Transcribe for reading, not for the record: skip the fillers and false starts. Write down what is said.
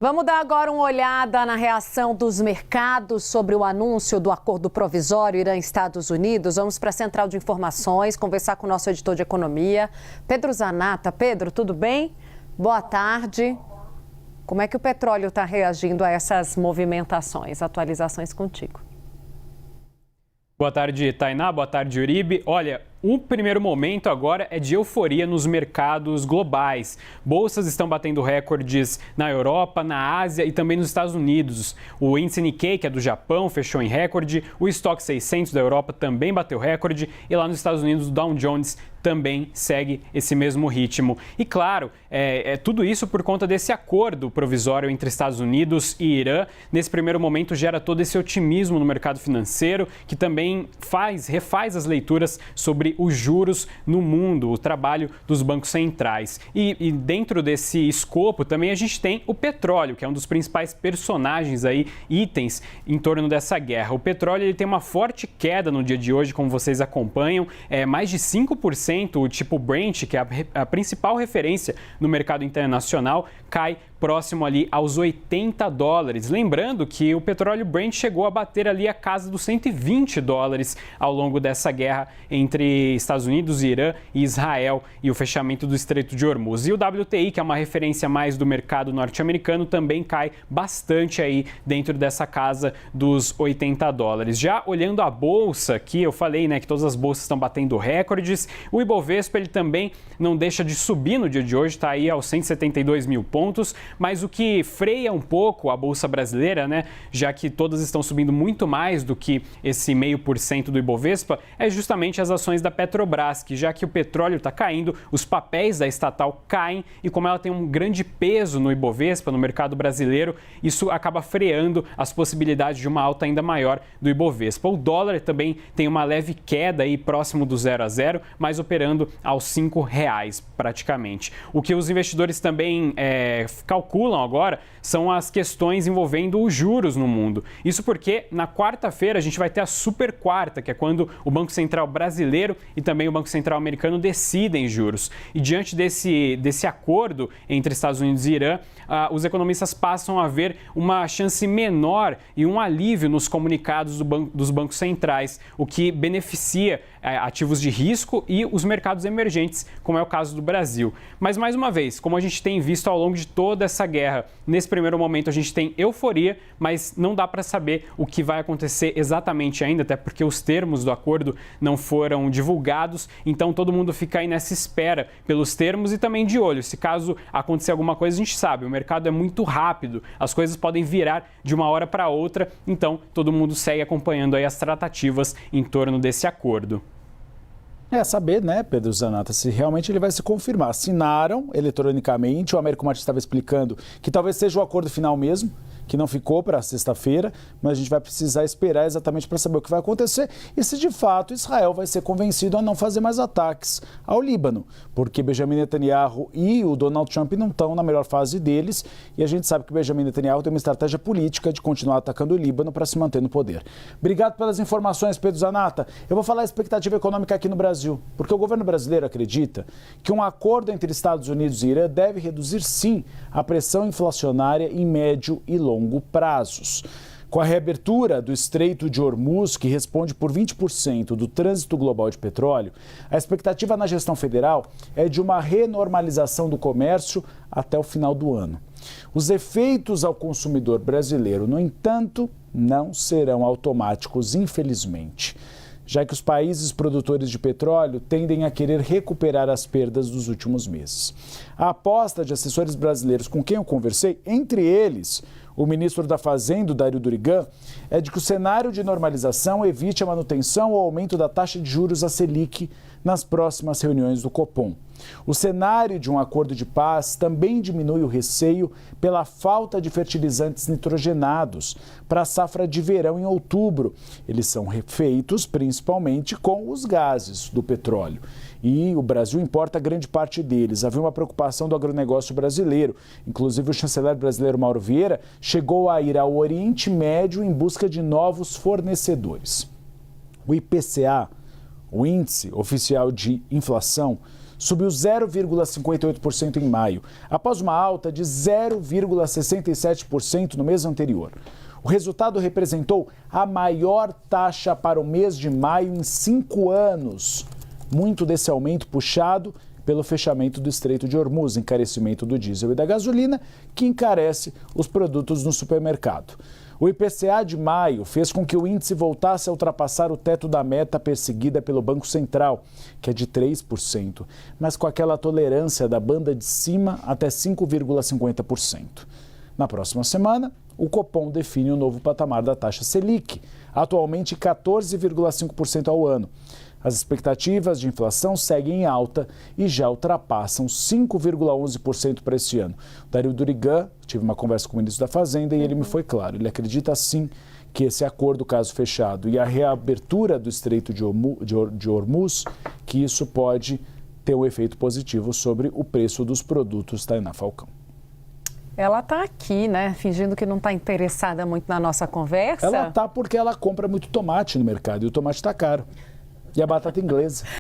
Vamos dar agora uma olhada na reação dos mercados sobre o anúncio do acordo provisório Irã-Estados Unidos. Vamos para a Central de Informações, conversar com o nosso editor de economia, Pedro Zanata. Pedro, tudo bem? Boa tarde. Como é que o petróleo está reagindo a essas movimentações? Atualizações contigo. Boa tarde, Tainá. Boa tarde, Uribe. Olha, o primeiro momento agora é de euforia nos mercados globais. Bolsas estão batendo recordes na Europa, na Ásia e também nos Estados Unidos. O índice Nikkei, que é do Japão, fechou em recorde. O estoque 600 da Europa também bateu recorde. E lá nos Estados Unidos, o Dow Jones também segue esse mesmo ritmo. E claro, tudo isso por conta desse acordo provisório entre Estados Unidos e Irã. Nesse primeiro momento gera todo esse otimismo no mercado financeiro, que também refaz as leituras sobre os juros no mundo, o trabalho dos bancos centrais. E dentro desse escopo também a gente tem o petróleo, que é um dos principais personagens aí, itens em torno dessa guerra. O petróleo ele tem uma forte queda no dia de hoje, como vocês acompanham, mais de 5%. O tipo Brent, que é a principal referência no mercado internacional, cai próximo ali aos $80. Lembrando que o petróleo Brent chegou a bater ali a casa dos $120 ao longo dessa guerra entre Estados Unidos, Irã e Israel e o fechamento do Estreito de Hormuz. E o WTI, que é uma referência mais do mercado norte-americano, também cai bastante aí dentro dessa casa dos $80. Já olhando a bolsa, que eu falei, né, que todas as bolsas estão batendo recordes, o Ibovespa ele também não deixa de subir no dia de hoje, está aí aos 172 mil pontos, mas o que freia um pouco a Bolsa Brasileira, né, já que todas estão subindo muito mais do que esse 0,5% do Ibovespa, é justamente as ações da Petrobras, que já que o petróleo está caindo, os papéis da estatal caem e como ela tem um grande peso no Ibovespa, no mercado brasileiro, isso acaba freando as possibilidades de uma alta ainda maior do Ibovespa. O dólar também tem uma leve queda aí próximo do 0 a 0, mas operando aos R$5 praticamente. O que os investidores também calculam agora são as questões envolvendo os juros no mundo. Isso porque na quarta-feira a gente vai ter a super quarta, que é quando o Banco Central brasileiro e também o Banco Central americano decidem juros. E diante desse acordo entre Estados Unidos e Irã, os economistas passam a ver uma chance menor e um alívio nos comunicados dos bancos centrais, o que beneficia ativos de risco e os mercados emergentes, como é o caso do Brasil. Mas, mais uma vez, como a gente tem visto ao longo de toda essa guerra, nesse primeiro momento a gente tem euforia, mas não dá para saber o que vai acontecer exatamente ainda, até porque os termos do acordo não foram divulgados, então todo mundo fica aí nessa espera pelos termos e também de olho. Se caso acontecer alguma coisa, a gente sabe, o mercado é muito rápido, as coisas podem virar de uma hora para outra, então todo mundo segue acompanhando aí as tratativas em torno desse acordo. Saber, né, Pedro Zanata, se realmente ele vai se confirmar. Assinaram eletronicamente, o Américo Martins estava explicando que talvez seja o acordo final mesmo, que não ficou para sexta-feira, mas a gente vai precisar esperar exatamente para saber o que vai acontecer e se de fato Israel vai ser convencido a não fazer mais ataques ao Líbano, porque Benjamin Netanyahu e o Donald Trump não estão na melhor fase deles e a gente sabe que Benjamin Netanyahu tem uma estratégia política de continuar atacando o Líbano para se manter no poder. Obrigado pelas informações, Pedro Zanata. Eu vou falar a expectativa econômica aqui no Brasil, porque o governo brasileiro acredita que um acordo entre Estados Unidos e Irã deve reduzir sim a pressão inflacionária em médio e longo prazos. Com a reabertura do Estreito de Hormuz, que responde por 20% do trânsito global de petróleo, a expectativa na gestão federal é de uma renormalização do comércio até o final do ano. Os efeitos ao consumidor brasileiro, no entanto, não serão automáticos, infelizmente, já que os países produtores de petróleo tendem a querer recuperar as perdas dos últimos meses. A aposta de assessores brasileiros com quem eu conversei, entre eles o ministro da Fazenda, Dario Durigan, é de que o cenário de normalização evite a manutenção ou aumento da taxa de juros, a Selic, nas próximas reuniões do Copom. O cenário de um acordo de paz também diminui o receio pela falta de fertilizantes nitrogenados para a safra de verão em outubro. Eles são feitos principalmente com os gases do petróleo. E o Brasil importa grande parte deles. Havia uma preocupação do agronegócio brasileiro. Inclusive, o chanceler brasileiro Mauro Vieira chegou a ir ao Oriente Médio em busca de novos fornecedores. O IPCA, o Índice Oficial de Inflação, subiu 0,58% em maio, após uma alta de 0,67% no mês anterior. O resultado representou a maior taxa para o mês de maio em 5 anos. Muito desse aumento puxado pelo fechamento do Estreito de Hormuz, encarecimento do diesel e da gasolina, que encarece os produtos no supermercado. O IPCA de maio fez com que o índice voltasse a ultrapassar o teto da meta perseguida pelo Banco Central, que é de 3%, mas com aquela tolerância da banda de cima até 5,50%. Na próxima semana, o Copom define o novo patamar da taxa Selic, atualmente 14,5% ao ano. As expectativas de inflação seguem em alta e já ultrapassam 5,11% para este ano. Dario Durigan, tive uma conversa com o ministro da Fazenda e ele me foi claro. Ele acredita sim que esse acordo, caso fechado, e a reabertura do Estreito de Hormuz, que isso pode ter um efeito positivo sobre o preço dos produtos. Tainá Falcão. Ela está aqui, né? Fingindo que não está interessada muito na nossa conversa. Ela está porque ela compra muito tomate no mercado e o tomate está caro. E a batata inglesa.